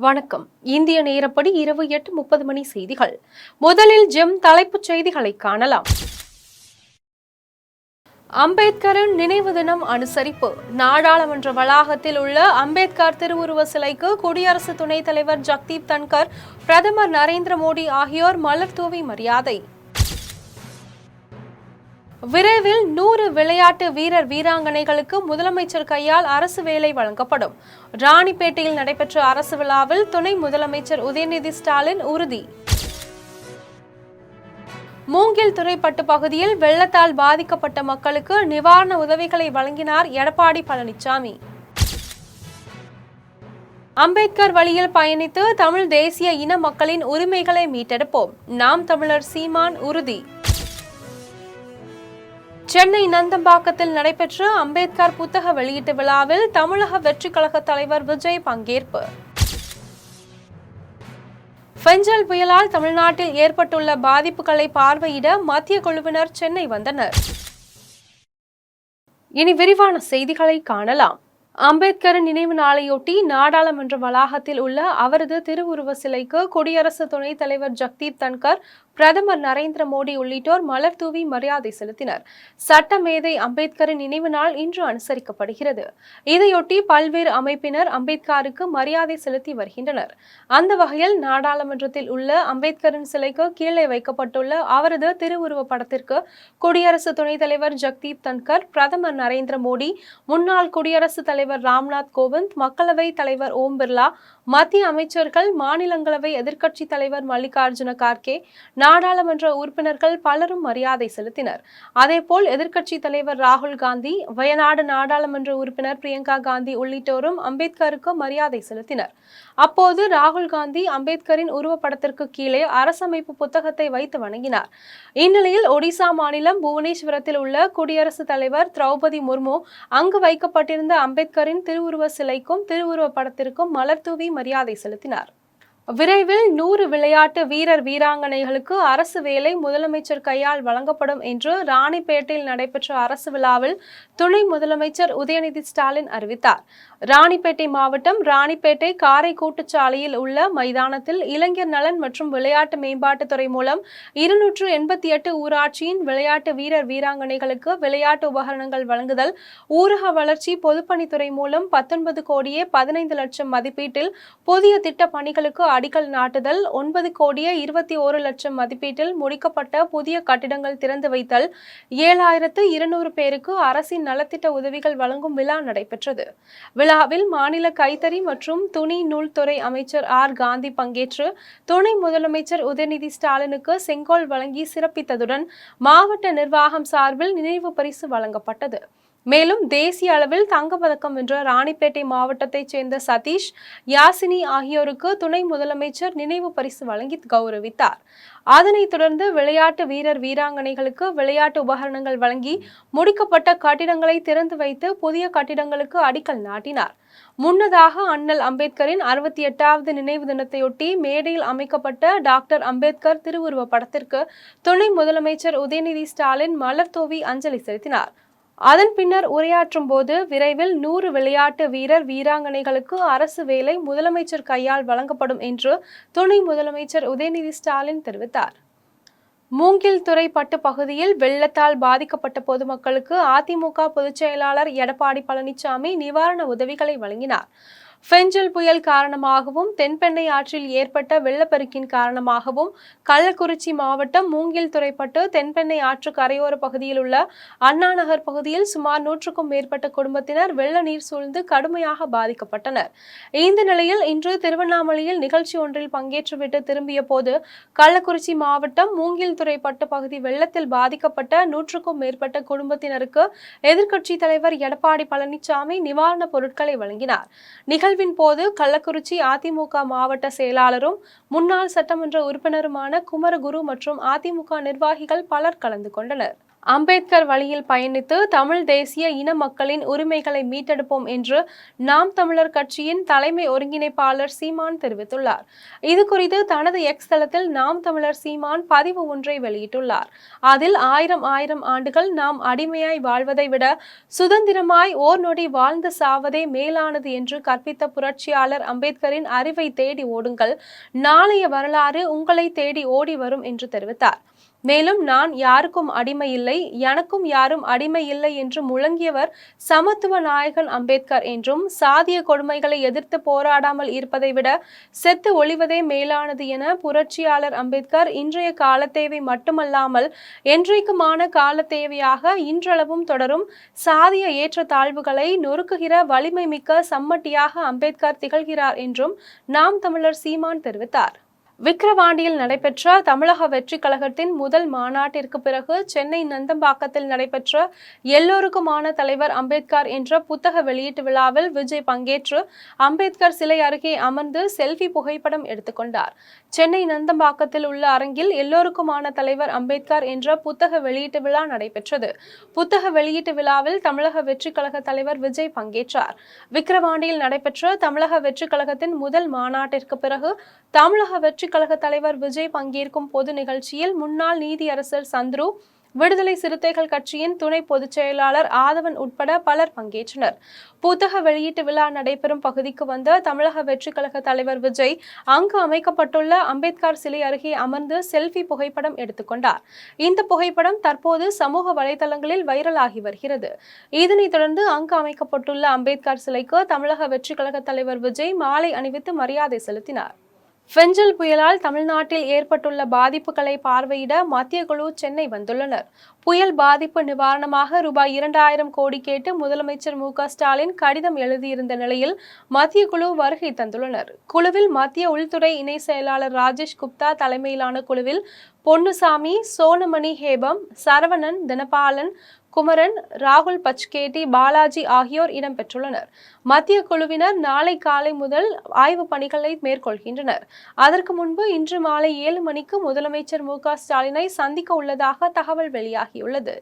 வணக்கம். இந்திய நேரப்படி இரவு 8:30 மணி செய்திகள். முதலில் ஜெம் தலைப்புச் செய்திகளை காணலாம். அம்பேத்கரின் நினைவு தினம் அனுசரிப்பு. நாடாளுமன்ற வளாகத்தில் உள்ள அம்பேத்கர் திருவுருவ சிலைக்கு குடியரசு துணைத் தலைவர் ஜக்தீப் தன்கர், பிரதமர் நரேந்திர மோடி ஆகியோர் மலர் தூவி மரியாதை. விரைவில் 100 விளையாட்டு வீரர் வீராங்கனைகளுக்கு முதலமைச்சர் கையால் அரசு வேலை வழங்கப்படும். ராணிப்பேட்டையில் நடைபெற்ற அரசு விழாவில் துணை முதலமைச்சர் உதயநிதி ஸ்டாலின் உறுதி. மூங்கில் துறைப்பட்டு பகுதியில் வெள்ளத்தால் பாதிக்கப்பட்ட மக்களுக்கு நிவாரண உதவிகளை வழங்கினார் எடப்பாடி பழனிசாமி. அம்பேத்கர் வழியில் பயணித்து தமிழ் தேசிய இன மக்களின் உரிமைகளை மீட்டெடுப்போம். நாம் தமிழர் சீமான் உறுதி. சென்னை நந்தம்பாக்கத்தில் நடைபெற்ற அம்பேத்கர் புத்தக வெளியீட்டு விழாவில் தமிழக வெற்றி கழக தலைவர் விஜய் பங்கேற்பு. பெஞ்சல் புயலால் தமிழ்நாட்டில் ஏற்பட்டுள்ள பாதிப்புகளை பார்வையிட மத்திய குழுவினர் சென்னை வந்தனர். இனி விரிவான செய்திகளை காணலாம். அம்பேத்கரின் நினைவு நாளையொட்டி நாடாளுமன்ற வளாகத்தில் உள்ள அவரது திருவுருவ சிலைக்கு குடியரசு துணைத் தலைவர் ஜக்தீப் தன்கர், பிரதமர் நரேந்திர மோடி உள்ளிட்டோர் மலர் தூவி மரியாதை செலுத்தினர். சட்டமேதை அம்பேத்கரின் நினைவு நாள் இன்று அனுசரிக்கப்படுகிறது. இதையொட்டி பல்வேறு அமைப்பினர் அம்பேத்கருக்கு மரியாதை செலுத்தி வருகின்றனர். அந்த வகையில் நாடாளுமன்றத்தில் உள்ள அம்பேத்கரின் சிலைக்கு கீழே வைக்கப்பட்டுள்ள அவரது திருவுருவ படத்திற்கு குடியரசு துணைத் தலைவர் ஜக்தீப் தன்கர், பிரதமர் நரேந்திர மோடி, முன்னாள் குடியரசுத் தலைவர் ராம்நாத் கோவிந்த், மக்களவை தலைவர் ஓம் பிர்லா, மத்திய அமைச்சர்கள், மாநிலங்களவை எதிர்க்கட்சித் தலைவர் மல்லிகார்ஜுன கார்கே, நாடாளுமன்ற உறுப்பினர்கள் பலரும் மரியாதை செலுத்தினர். அதேபோல் எதிர்க்கட்சித் தலைவர் ராகுல் காந்தி, வயநாடு நாடாளுமன்ற உறுப்பினர் பிரியங்கா காந்தி உள்ளிட்டோரும் அம்பேத்கருக்கு மரியாதை செலுத்தினர். அப்போது ராகுல் காந்தி அம்பேத்கரின் உருவப்படத்திற்கு கீழே அரசமைப்பு புத்தகத்தை வைத்து வணங்கினார். இந்நிலையில் ஒடிசா மாநிலம் புவனேஸ்வரத்தில் உள்ள குடியரசுத் தலைவர் திரௌபதி முர்மு அங்கு வைக்கப்பட்டிருந்த அம்பேத்கரின் திருவுருவ சிலைக்கும் திருவுருவ படத்திற்கும் மலர் தூவி மரியாதை செலுத்தினார். விரைவில் 100 விளையாட்டு வீரர் வீராங்கனைகளுக்கு அரசு வேலை முதலமைச்சர் கையால் வழங்கப்படும் என்று ராணிப்பேட்டையில் நடைபெற்ற அரசு விழாவில் துணை முதலமைச்சர் உதயநிதி ஸ்டாலின் அறிவித்தார். ராணிப்பேட்டை மாவட்டம் ராணிப்பேட்டை காரை கூட்டுச்சாலையில் உள்ள மைதானத்தில் இளைஞர் நலன் மற்றும் விளையாட்டு மேம்பாட்டுத்துறை மூலம் 288 ஊராட்சியின் விளையாட்டு வீரர் வீராங்கனைகளுக்கு விளையாட்டு உபகரணங்கள் வழங்குதல், ஊரக வளர்ச்சி பொதுப்பணித்துறை மூலம் 19 கோடியே 15 லட்சம் மதிப்பீட்டில் புதிய திட்ட பணிகளுக்கு அடிக்கல் நாட்டுதல், 9 கோடியே 21 லட்சம் மதிப்பீட்டில் முடிக்கப்பட்ட புதிய கட்டிடங்கள் திறந்து வைத்தல், 7200 பேருக்கு அரசின் நலத்திட்ட உதவிகள் வழங்கும் விழா நடைபெற்றது. விழாவில் மாநில கைத்தறி மற்றும் துணி நூல்துறை அமைச்சர் ஆர் காந்தி பங்கேற்று துணை முதலமைச்சர் உதயநிதி ஸ்டாலினுக்கு செங்கோல் வழங்கி சிறப்பித்ததுடன் மாவட்ட நிர்வாகம் சார்பில் நினைவு பரிசு வழங்கப்பட்டது. மேலும் தேசிய அளவில் தங்கப்பதக்கம் வென்ற ராணிப்பேட்டை மாவட்டத்தைச் சேர்ந்த சதீஷ், யாசினி ஆகியோருக்கு துணை முதலமைச்சர் நினைவு பரிசு வழங்கி கௌரவித்தார். அதனைத் தொடர்ந்து விளையாட்டு வீரர் வீராங்கனைகளுக்கு விளையாட்டு உபகரணங்கள் வழங்கி முடிக்கப்பட்ட கட்டிடங்களை திறந்து வைத்து புதிய கட்டிடங்களுக்கு அடிக்கல் நாட்டினார். முன்னதாக அண்ணல் அம்பேத்கரின் 68வது நினைவு தினத்தையொட்டி மேடையில் அமைக்கப்பட்ட டாக்டர் அம்பேத்கர் திருவுருவ படத்திற்கு துணை முதலமைச்சர் உதயநிதி ஸ்டாலின் மலர் தூவி அஞ்சலி செலுத்தினார். அதன் பின்னர் உரையாற்றும் போது விரைவில் 100 விளையாட்டு வீரர் வீராங்கனைகளுக்கு அரசு வேலை முதலமைச்சர் கையால் வழங்கப்படும் என்று துணை முதலமைச்சர் உதயநிதி ஸ்டாலின் தெரிவித்தார். மூங்கில் துறைப்பட்டு பகுதியில் வெள்ளத்தால் பாதிக்கப்பட்ட பொதுமக்களுக்கு அதிமுக பொதுச் செயலாளர் எடப்பாடி பழனிசாமி நிவாரண உதவிகளை வழங்கினார். பெஞ்சல் புயல் காரணமாகவும் தென்பெண்ணை ஆற்றில் ஏற்பட்ட வெள்ளப்பெருக்கின் காரணமாகவும் கள்ளக்குறிச்சி மாவட்டம் மூங்கில் துறைப்பட்டு தென்பெண்ணை ஆற்று கரையோர பகுதியில் உள்ள அண்ணா நகர் பகுதியில் சுமார் 100க்கும் மேற்பட்ட குடும்பத்தினர் வெள்ள நீர் சூழ்ந்து கடுமையாக பாதிக்கப்பட்டனர். இந்த நிலையில் இன்று திருவண்ணாமலையில் நிகழ்ச்சி ஒன்றில் பங்கேற்றுவிட்டு திரும்பிய போது கள்ளக்குறிச்சி மாவட்டம் மூங்கில் துறைப்பட்டு பகுதி வெள்ளத்தில் பாதிக்கப்பட்ட 100க்கும் மேற்பட்ட குடும்பத்தினருக்கு எதிர்க்கட்சித் தலைவர் எடப்பாடி பழனிசாமி நிவாரணப் பொருட்களை வழங்கினார். நிகழ்வின் போது கள்ளக்குறிச்சி அதிமுக மாவட்ட செயலாளரும் முன்னாள் சட்டமன்ற உறுப்பினருமான குமரகுரு மற்றும் அதிமுக நிர்வாகிகள் பலர் கலந்து கொண்டனர். அம்பேத்கர் வழியில் பயணித்து தமிழ் தேசிய இன மக்களின் உரிமைகளை மீட்டெடுப்போம் என்று நாம் தமிழர் கட்சியின் தலைமை ஒருங்கிணைப்பாளர் சீமான் தெரிவித்துள்ளார். இது குறித்து தனது எக்ஸ் தளத்தில் நாம் தமிழர் சீமான் பதிவு ஒன்றை வெளியிட்டுள்ளார். அதில் ஆயிரம் ஆண்டுகள் நாம் அடிமையாய் வாழ்வதை விட சுதந்திரமாய் ஓர் நொடி வாழ்ந்து சாவதே மேலானது என்று கற்பித்த புரட்சியாளர் அம்பேத்கரின் அறிவை தேடி ஓடுங்கள், நாளைய வரலாறு உங்களை தேடி ஓடி வரும் என்று தெரிவித்தார். மேலும் நான் யாருக்கும் அடிமை இல்லை, எனக்கும் யாரும் அடிமை இல்லை என்று முழங்கியவர் சமத்துவ நாயகன் அம்பேத்கர் என்றும், சாதிய கொடுமைகளை எதிர்த்து போராடாமல் இருப்பதை விட செத்து ஒழிவதே மேலானது என புரட்சியாளர் அம்பேத்கர் இன்றைய கால தேவை மட்டுமல்லாமல் என்றைக்குமான கால தேவையாக இன்றளவும் தொடரும் சாதிய ஏற்றத்தாழ்வுகளை நொறுக்குகிற வலிமை மிக்க சம்மட்டியாக அம்பேத்கர் திகழ்கிறார் என்றும் நாம் தமிழர் சீமான் தெரிவித்தார். விக்கிரவாண்டியில் நடைபெற்ற தமிழக வெற்றி கழகத்தின் முதல் மாநாட்டிற்கு பிறகு சென்னை நந்தம்பாக்கத்தில் நடைபெற்ற எல்லோருக்குமான தலைவர் அம்பேத்கர் என்ற புத்தக வெளியீட்டு விழாவில் விஜய் பங்கேற்று அம்பேத்கர் சிலை அருகே அமர்ந்து செல்ஃபி புகைப்படம் எடுத்துக்கொண்டார். சென்னை நந்தம்பாக்கத்தில் உள்ள அரங்கில் எல்லோருக்குமான தலைவர் அம்பேத்கர் என்ற புத்தக வெளியீட்டு விழா நடைபெற்றது. புத்தக வெளியீட்டு விழாவில் தமிழக வெற்றி கழக தலைவர் விஜய் பங்கேற்றார். விக்கிரவாண்டியில் நடைபெற்ற தமிழக வெற்றி கழகத்தின் முதல் மாநாட்டிற்கு பிறகு தமிழக வெற்றி கழக தலைவர் விஜய் பங்கேற்கும் பொது நிகழ்ச்சியில் முன்னாள் நீதியரசர் சந்துரு, விடுதலை சிறுத்தைகள் கட்சியின் துணை பொதுச் செயலாளர் ஆதவன் உட்பட பலர் பங்கேற்றனர். புத்தக வெளியீட்டு விழா நடைபெறும் பகுதிக்கு வந்த தமிழக வெற்றி கழக தலைவர் விஜய் அங்கு அமைக்கப்பட்டுள்ள அம்பேத்கர் சிலை அருகே அமர்ந்து செல்ஃபி புகைப்படம் எடுத்துக்கொண்டார். இந்த புகைப்படம் தற்போது சமூக வலைதளங்களில் வைரலாகி வருகிறது. இதனைத் தொடர்ந்து அங்கு அமைக்கப்பட்டுள்ள அம்பேத்கர் சிலைக்கு தமிழக வெற்றி கழக தலைவர் விஜய் மாலை அணிவித்து மரியாதை செலுத்தினார். பெஞ்சல் புயலால் தமிழ்நாட்டில் ஏற்பட்டுள்ள பாதிப்புகளை பார்வையிட மத்திய குழு சென்னை வந்துள்ளனர். புயல் பாதிப்பு நிவாரணமாக ரூபாய் 2000 கோடி கேட்டு முதலமைச்சர் மு.க. ஸ்டாலின் கடிதம் எழுதியிருந்த நிலையில் மத்திய குழு வருகை தந்துள்ளனர். குழுவில் மத்திய உள்துறை இணை செயலாளர் ராஜேஷ் குப்தா தலைமையிலான குழுவில் பொன்னுசாமி, சோனமணி ஹேபம், சரவணன், தினபாலன், குமரன், ராகுல் பச்கேட்டி, பாலாஜி ஆகியோர் இடம்பெற்றுள்ளனர். மத்திய குழுவினர் நாளை காலை முதல் ஆய்வு பணிகளை மேற்கொள்கின்றனர். அதற்கு முன்பு இன்று மாலை 7 மணிக்கு முதலமைச்சர் மு.க. ஸ்டாலினை சந்திக்க உள்ளதாக தகவல் வெளியாகியுள்ளது.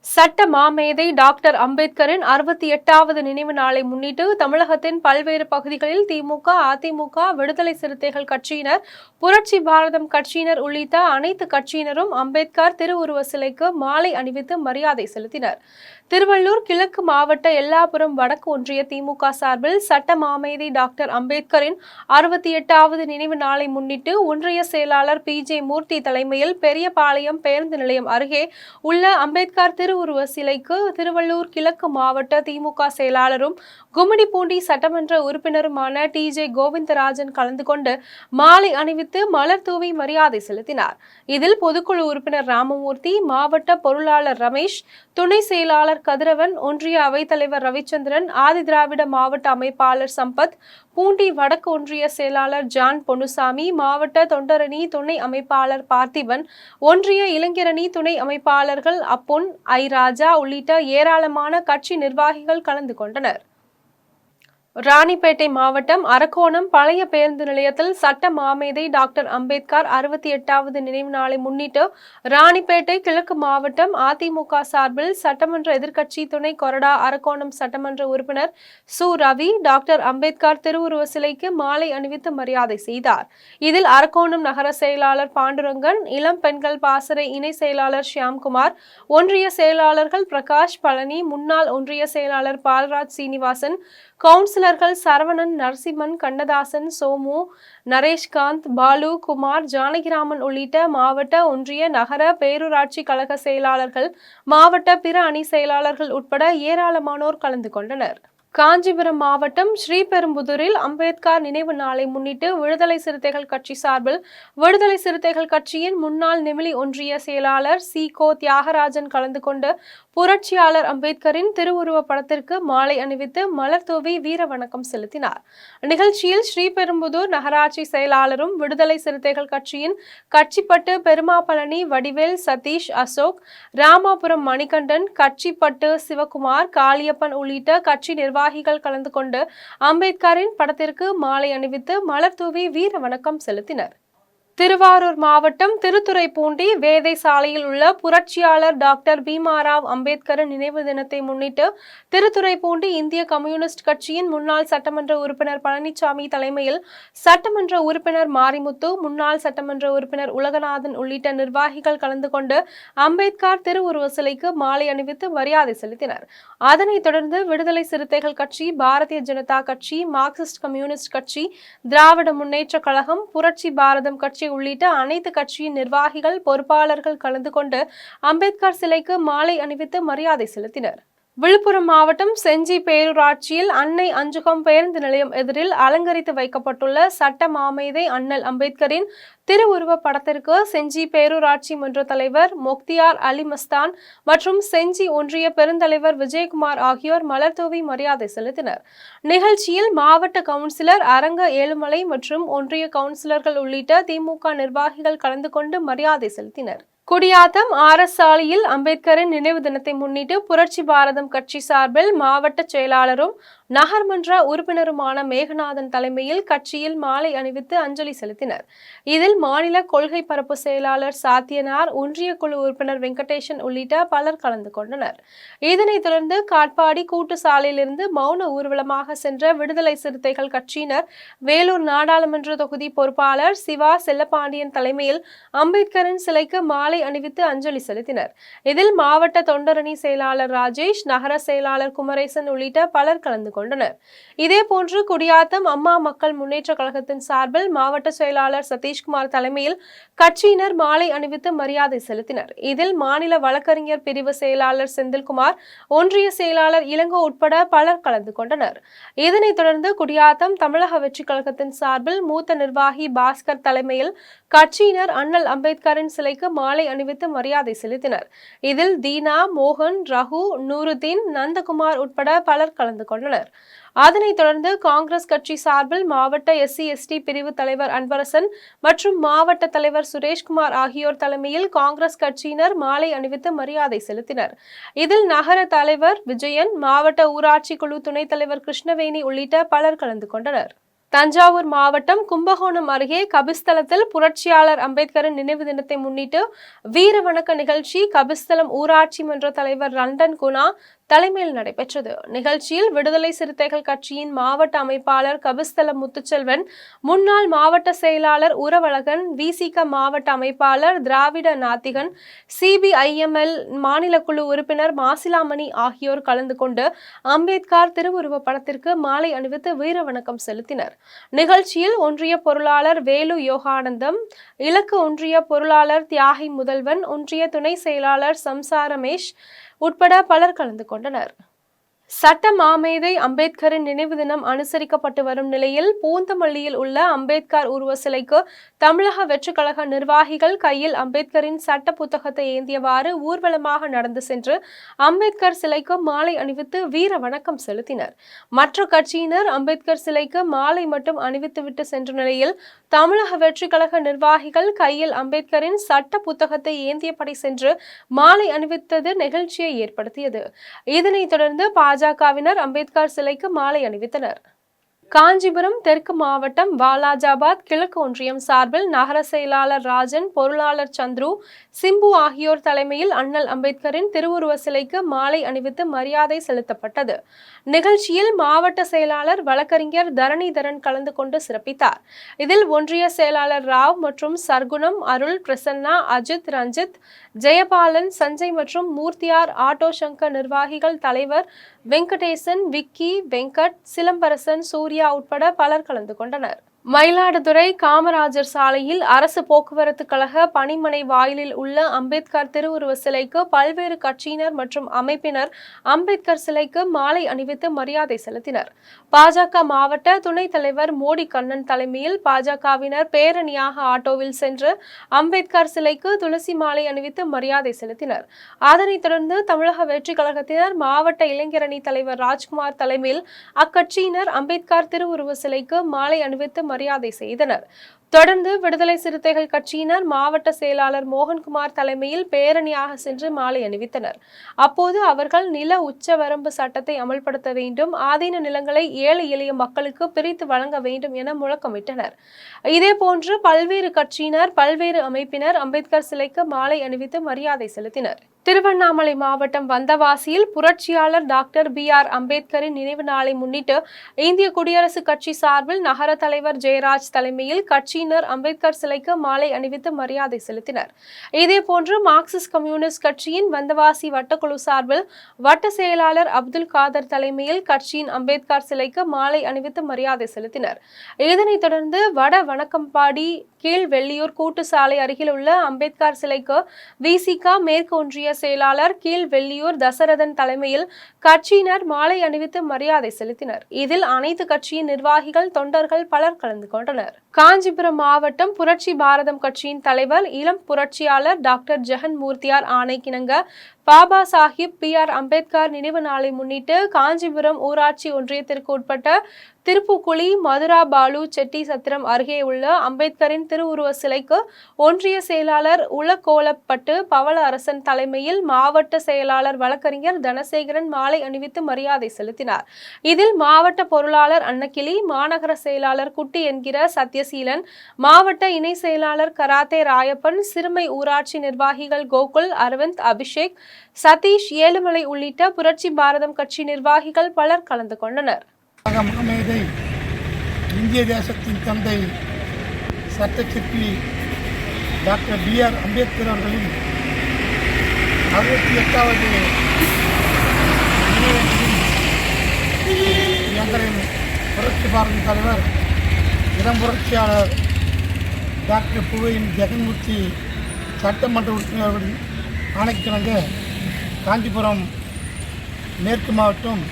சட்ட மாமேதை டாக்டர் அம்பேத்கரின் 68வது நினைவு நாளை முன்னிட்டு தமிழகத்தின் பல்வேறு பகுதிகளில் திமுக, அதிமுக, விடுதலை சிறுத்தைகள் கட்சியினர், புரட்சி பாரதம் கட்சியினர் உள்ளிட்ட அனைத்து கட்சியினரும் அம்பேத்கர் திருவுருவ சிலைக்கு மாலை அணிவித்து மரியாதை செலுத்தினர். திருவள்ளூர் கிழக்கு மாவட்ட எல்லாபுரம் வடக்கு ஒன்றிய திமுக சார்பில் சட்ட மாமேதை டாக்டர் அம்பேத்கரின் 68வது நினைவு நாளை முன்னிட்டு ஒன்றிய செயலாளர் பி.ஜே. மூர்த்தி தலைமையில் பெரியபாளையம் பேருந்து நிலையம் அருகே உள்ள அம்பேத்கர் திருவுருவ சிலைக்கு திருவள்ளூர் கிழக்கு மாவட்ட திமுக செயலாளரும் கும்மிடிப்பூண்டி சட்டமன்ற உறுப்பினருமான டி.ஜே. கோவிந்தராஜன் கலந்து கொண்டு மாலை அணிவித்து மலர் தூவி மரியாதை செலுத்தினார். இதில் பொதுக்குழு உறுப்பினர் ராமமூர்த்தி, மாவட்ட பொருளாளர் ரமேஷ், துணை செயலாளர் கதிரவன், ஒன்றிய அவைத்தலைவர் ரவிச்சந்திரன், ஆதிதிராவிட மாவட்ட அமைப்பாளர் சம்பத், பூண்டி வடக்கு ஒன்றிய செயலாளர் ஜான் பொன்னுசாமி, மாவட்ட தொண்டரணி துணை அமைப்பாளர் பார்த்திபன், ஒன்றிய இளைஞரணி துணை அமைப்பாளர்கள் அப்புன், ஐ. ராஜா உள்ளிட்ட ஏராளமான கட்சி நிர்வாகிகள் கலந்து கொண்டனர். ராணிப்பேட்டை மாவட்டம் அரக்கோணம் பழைய பேருந்து நிலையத்தில் சட்ட மாமேதை டாக்டர் அம்பேத்கர் 68வது நினைவு நாளை முன்னிட்டு ராணிப்பேட்டை கிழக்கு மாவட்டம் அதிமுக சார்பில் சட்டமன்ற எதிர்க்கட்சி துணை கொறடா அரக்கோணம் சட்டமன்ற உறுப்பினர் சு. ரவி டாக்டர் அம்பேத்கர் திருவுருவ சிலைக்கு மாலை அணிவித்து மரியாதை செய்தார். இதில் அரக்கோணம் நகர செயலாளர் பாண்டுரங்கன், இளம் பெண்கள் பாசறை இணை செயலாளர் ஷியாம்குமார், ஒன்றிய செயலாளர்கள் பிரகாஷ், பழனி, முன்னாள் ஒன்றிய செயலாளர் பால்ராஜ் சீனிவாசன், கவுன்சிலர்கள் சரவணன், நரசிம்மன், கண்ணதாசன், சோமு, நரேஷ்காந்த், பாலு, குமார், ஜானகிராமன் உள்ளிட்ட மாவட்ட, ஒன்றிய, நகர, பேரூராட்சி கழக செயலாளர்கள், மாவட்ட பிற அணி செயலாளர்கள் உட்பட ஏராளமானோர் கலந்து கொண்டனர். காஞ்சிபுரம் மாவட்டம் ஸ்ரீபெரும்புதூரில் அம்பேத்கர் நினைவு நாளை முன்னிட்டு விடுதலை சிறுத்தைகள் கட்சி சார்பில் விடுதலை சிறுத்தைகள் கட்சியின் முன்னாள் நெமிலி ஒன்றிய செயலாளர் சி. கோ. தியாகராஜன் கலந்து கொண்டு புரட்சியாளர் அம்பேத்கரின் திருவுருவ படத்திற்கு மாலை அணிவித்து மலர் தூவி வீர வணக்கம் செலுத்தினார். நிகழ்ச்சியில் ஸ்ரீபெரும்புதூர் நகராட்சி செயலாளரும் விடுதலை சிறுத்தைகள் கட்சியின் கட்சிப்பட்டு பெருமாபழனி வடிவேல், சதீஷ், அசோக், ராமாபுரம் மணிகண்டன், கட்சிப்பட்டு சிவகுமார், காளியப்பன் உள்ளிட்ட கட்சி நிர்வாகிகள் கலந்து கொண்டு அம்பேத்கரின் படத்திற்கு மாலை அணிவித்து மலர் தூவி வீர வணக்கம் செலுத்தினர். திருவாரூர் மாவட்டம் திருத்துறைப்பூண்டி வேதை சாலையில் உள்ள புரட்சியாளர் டாக்டர் பீமாராவ் அம்பேத்கரின் நினைவு தினத்தை முன்னிட்டு திருத்துறைப்பூண்டி இந்திய கம்யூனிஸ்ட் கட்சியின் முன்னாள் சட்டமன்ற உறுப்பினர் பழனிசாமி தலைமையில் சட்டமன்ற உறுப்பினர் மாரிமுத்து, முன்னாள் சட்டமன்ற உறுப்பினர் உலகநாதன் உள்ளிட்ட நிர்வாகிகள் கலந்து கொண்டு அம்பேத்கர் திருவுருவ சிலைக்கு மாலை அணிவித்து மரியாதை செலுத்தினர். அதனைத் தொடர்ந்து விடுதலை சிறுத்தைகள் கட்சி, பாரதிய ஜனதா கட்சி, மார்க்சிஸ்ட் கம்யூனிஸ்ட் கட்சி, திராவிட முன்னேற்ற கழகம், புரட்சி பாரதம் கட்சி உள்ளிட்ட அனைத்து கட்சியின் நிர்வாகிகள், பொறுப்பாளர்கள் கலந்து கொண்டு அம்பேத்கர் சிலைக்கு மாலை அணிவித்து மரியாதை செலுத்தினர். விழுப்புரம் மாவட்டம் செஞ்சி பேரூராட்சியில் அன்னை அஞ்சுகம் பேருந்து நிலையம் எதிரில் அலங்கரித்து வைக்கப்பட்டுள்ள சட்ட மாமேதை அண்ணல் அம்பேத்கரின் திருவுருவ படத்திற்கு செஞ்சி பேரூராட்சி மன்ற தலைவர் மொக்தியார் அலி மஸ்தான் மற்றும் செஞ்சி ஒன்றிய பெருந்தலைவர் விஜயகுமார் ஆகியோர் மலர்தூவி மரியாதை செலுத்தினர். நிகழ்ச்சியில் மாவட்ட கவுன்சிலர் அரங்க ஏழுமலை மற்றும் ஒன்றிய கவுன்சிலர்கள் உள்ளிட்ட திமுக நிர்வாகிகள் கலந்து கொண்டு மரியாதை செலுத்தினர். குடியாத்தம் ஆர்எஸ் சாலையில் அம்பேத்கரின் நினைவு தினத்தை முன்னிட்டு புரட்சி பாரதம் கட்சி சார்பில் மாவட்ட செயலாளரும் நகர்மன்ற உறுப்பினருமான மேகநாதன் தலைமையில் கட்சியில் மாலை அணிவித்து அஞ்சலி செலுத்தினர். இதில் மாநில கொள்கை பரப்பு செயலாளர் சாத்தியனார், ஒன்றிய குழு உறுப்பினர் வெங்கடேசன் உள்ளிட்ட பலர் கலந்து கொண்டனர். இதனைத் தொடர்ந்து காட்பாடி கூட்டு சாலையிலிருந்து மௌன ஊர்வலமாக சென்ற விடுதலை சிறுத்தைகள் கட்சியினர் வேலூர் நாடாளுமன்ற தொகுதி பொறுப்பாளர் சிவா செல்லப்பாண்டியன் தலைமையில் அம்பேத்கரின் சிலைக்கு மாலை அணிவித்து அஞ்சலி செலுத்தினர். இதில் மாவட்ட தொண்டரணி செயலாளர் ராஜேஷ், நகர செயலாளர் குமரேசன் உள்ளிட்ட பலர் கலந்து கொண்டனர். இதேபோன்று குடியாத்தம் அம்மா மக்கள் முன்னேற்ற கழகத்தின் சார்பில் மாவட்ட செயலாளர் சதீஷ்குமார் தலைமையில் கட்சியினர் மாலை அணிவித்து மரியாதை செலுத்தினர். இதில் மாநில வழக்கறிஞர் பிரிவு செயலாளர் செந்தில்குமார், ஒன்றிய செயலாளர் இளங்கோ உட்பட பலர் கலந்து கொண்டனர். இதனைத் தொடர்ந்து குடியாத்தம் தமிழக வெற்றி கழகத்தின் சார்பில் மூத்த நிர்வாகி பாஸ்கர் தலைமையில் கட்சியினர் அண்ணல் அம்பேத்கரின் சிலைக்கு மாலை அணிவித்து மரியாதை செலுத்தினர். இதில் தீனா, மோகன், ரகு, நூருதீன், நந்தகுமார் உட்பட பலர் கலந்து கொண்டனர். அதனைத் தொடர்ந்து காங்கிரஸ் கட்சி சார்பில் மாவட்ட SC/ST பிரிவு தலைவர் அன்பரசன் மற்றும் மாவட்ட தலைவர் சுரேஷ்குமார் ஆகியோர் தலைமையில் காங்கிரஸ் கட்சியினர் மாலை அணிவித்து மரியாதை செலுத்தினர். இதில் நகர தலைவர் விஜயன், மாவட்ட ஊராட்சி குழு துணைத் தலைவர் கிருஷ்ணவேணி உள்ளிட்ட பலர் கலந்து கொண்டனர். தஞ்சாவூர் மாவட்டம் கும்பகோணம் அருகே கபிஸ்தலத்தில் புரட்சியாளர் அம்பேத்கரின் நினைவு தினத்தை முன்னிட்டு வீர வணக்க நிகழ்ச்சி கபிஸ்தலம் ஊராட்சி மன்ற தலைவர் லண்டன் குணா தலைமையில் நடைபெற்றது. நிகழ்ச்சியில் விடுதலை சிறுத்தைகள் கட்சியின் மாவட்ட அமைப்பாளர் கபிஸ்தலம் முத்துச்செல்வன், முன்னாள் மாவட்ட செயலாளர் உறவழகன், VCK மாவட்ட அமைப்பாளர் திராவிட நாத்திகன், CBIML மாநில குழு உறுப்பினர் மாசிலாமணி ஆகியோர் கலந்து கொண்டு அம்பேத்கர் திருவுருவ படத்திற்கு மாலை அணிவித்து வீர வணக்கம் செலுத்தினர். நிகழ்ச்சியில் ஒன்றிய பொருளாளர் வேலு யோகானந்தம், இலக்கு ஒன்றிய பொருளாளர் தியாகி முதல்வன், ஒன்றிய துணை செயலாளர் சம்சா ரமேஷ் உட்பட பலர் கலந்து கொண்டனர். சட்ட மாமேதை அம்பேத்கரின் நினைவு தினம் அனுசரிக்கப்பட்டு வரும் நிலையில் பூந்தமல்லியில் உள்ள அம்பேத்கர் உருவ சிலைக்கு தமிழக வெற்றி கழக நிர்வாகிகள் கையில் அம்பேத்கரின் சட்ட புத்தகத்தை ஏந்தியவாறு ஊர்வலமாக நடந்து சென்று அம்பேத்கர் சிலைக்கு மாலை அணிவித்து வீர வணக்கம் செலுத்தினர். மற்ற கட்சியினர் அம்பேத்கர் சிலைக்கு மாலை மட்டும் அணிவித்துவிட்டு சென்ற நிலையில் தமிழக வெற்றி கழக நிர்வாகிகள் கையில் அம்பேத்கரின் சட்ட புத்தகத்தை ஏந்தியபடி சென்று மாலை அணிவித்தது நிகழ்ச்சியை ஏற்படுத்தியது. இதனைத் தொடர்ந்து பாஜகவினர் அம்பேத்கர் சிலைக்கு மாலை அணிவித்தனர். காஞ்சிபுரம் தெற்கு மாவட்டம் வாலாஜாபாத் கிழக்கு ஒன்றியம் சார்பில் நகர செயலாளர் ராஜன், பொருளாளர் சந்துரு, சிம்பு ஆகியோர் தலைமையில் அண்ணல் அம்பேத்கரின் திருவுருவ சிலைக்கு மாலை அணிவித்து மரியாதை செலுத்தப்பட்டது. நிகழ்ச்சியில் மாவட்ட செயலாளர் வழக்கறிஞர் தரணிதரன் கலந்து கொண்டு சிறப்பித்தார். இதில் ஒன்றிய செயலாளர் ராவ் மற்றும் சர்க்குணம், அருள், பிரசன்னா, அஜித், ரஞ்சித், ஜெயபாலன், சஞ்சய் மற்றும் மூர்த்தியார், ஆட்டோ சங்கர் நிர்வாகிகள் தலைவர் வெங்கடேசன், விக்கி, வெங்கட், சிலம்பரசன், சூர்யா உட்பட பலர் கலந்து கொண்டனர். மயிலாடுதுறை காமராஜர் சாலையில் அரசு போக்குவரத்து கழக பணிமனை வாயிலில் உள்ள அம்பேத்கர் திருவுருவ சிலைக்கு பல்வேறு கட்சியினர் மற்றும் அமைப்பினர் அம்பேத்கர் சிலைக்கு மாலை அணிவித்து மரியாதை செலுத்தினர். பாஜக மாவட்ட துணைத் தலைவர் மோடி கண்ணன் தலைமையில் பாஜகவினர் பேரணியாக ஆட்டோவில் சென்று அம்பேத்கர் சிலைக்கு துளசி மாலை அணிவித்து மரியாதை செலுத்தினர். அதனைத் தொடர்ந்து தமிழக வெற்றி கழகத்தினர் மாவட்ட இளைஞரணி தலைவர் ராஜ்குமார் தலைமையில் அக்கட்சியினர் அம்பேத்கர் திருவுருவ சிலைக்கு மாலை அணிவித்து மரியாதை செய்தனர். தொடர்ந்து விடுதலை சிறுத்தைகள் கட்சியினர் மாவட்ட செயலாளர் மோகன்குமார் தலைமையில் பேரணியாக சென்று மாலை அணிவித்தனர். அப்போது அவர்கள் நில உச்சவரம்பு சட்டத்தை அமல்படுத்த வேண்டும், ஆதீன நிலங்களை ஏழை எளிய மக்களுக்கு பிரித்து வழங்க வேண்டும் என முழக்கமிட்டனர். இதேபோன்று பல்வேறு கட்சியினர், பல்வேறு அமைப்பினர் அம்பேத்கர் சிலைக்கு மாலை அணிவித்து மரியாதை செலுத்தினர். திருவண்ணாமலை மாவட்டம் வந்தவாசியில் புரட்சியாளர் டாக்டர் BR அம்பேத்கரின் நினைவு நாளை முன்னிட்டு இந்திய குடியரசுக் கட்சி சார்பில் நகர தலைவர் ஜெயராஜ் தலைமையில் கட்சியினர் அம்பேத்கர் சிலைக்கு மாலை அணிவித்து மரியாதை செலுத்தினர். இதேபோன்று மார்க்சிஸ்ட் கம்யூனிஸ்ட் கட்சியின் வந்தவாசி வட்டக்குழு சார்பில் வட்ட செயலாளர் அப்துல் காதர் தலைமையில் கட்சியின் அம்பேத்கர் சிலைக்கு மாலை அணிவித்து மரியாதை செலுத்தினர். இதனைத் தொடர்ந்து வட வணக்கம்பாடி கீழ் வெள்ளியூர் கூட்டு சாலை அருகில் உள்ள அம்பேத்கர் சிலைக்கு VCK மேற்கு ஒன்றிய செயலாளர் கீழ் வெள்ளியூர் தசரதன் தலைமையில் கட்சியினர் மாலை அணிவித்து மரியாதை செலுத்தினர். இதில் அனைத்து கட்சியின் நிர்வாகிகள், தொண்டர்கள் பலர் கலந்து கொண்டனர். காஞ்சிபுரம் மாவட்டம் புரட்சி பாரதம் கட்சியின் தலைவர் இளம் புரட்சியாளர் டாக்டர் ஜெகன் மூர்த்தியார் ஆணைக்கிணங்க பாபா சாஹிப் BR அம்பேத்கர் நினைவு நாளை முன்னிட்டு காஞ்சிபுரம் ஊராட்சி ஒன்றியத்திற்கு உட்பட்ட திருப்புக்குழி மதுரா பாலு செட்டி சத்திரம் அருகே உள்ள அம்பேத்கரின் திருவுருவ சிலைக்கு ஒன்றிய செயலாளர் உலகோலப்பட்டு பவள அரசன் தலைமையில் மாவட்ட செயலாளர் வழக்கறிஞர் தனசேகரன் மாலை அணிவித்து மரியாதை செலுத்தினார். இதில் மாவட்ட பொருளாளர் அன்னக்கிளி, மாநகர செயலாளர் குட்டி என்கிற சத்யசீலன், மாவட்ட இணை செயலாளர் கராத்தே ராயப்பன், சிறுமை ஊராட்சி நிர்வாகிகள் கோகுல், அரவிந்த், அபிஷேக், சதீஷ், ஏழுமலை உள்ளிட்ட புரட்சி பாரதம் கட்சி நிர்வாகிகள் பலர் கலந்து கொண்டனர். மகமேதை, இந்திய தேசத்தின் தந்தை, சட்ட சிற்பி டாக்டர் BR அம்பேத்கர் அவர்களின் 68வது எங்களின் புரட்சி பாரதம் தலைவர் இளம் புரட்சியாளர் டாக்டர் புவையின் ஜெகன்மூர்த்தி சட்டமன்ற உறுப்பினர் அவர்களின் ஆணைக்கிணங்க காஞ்சிபுரம் மேற்கு மாவட்டம்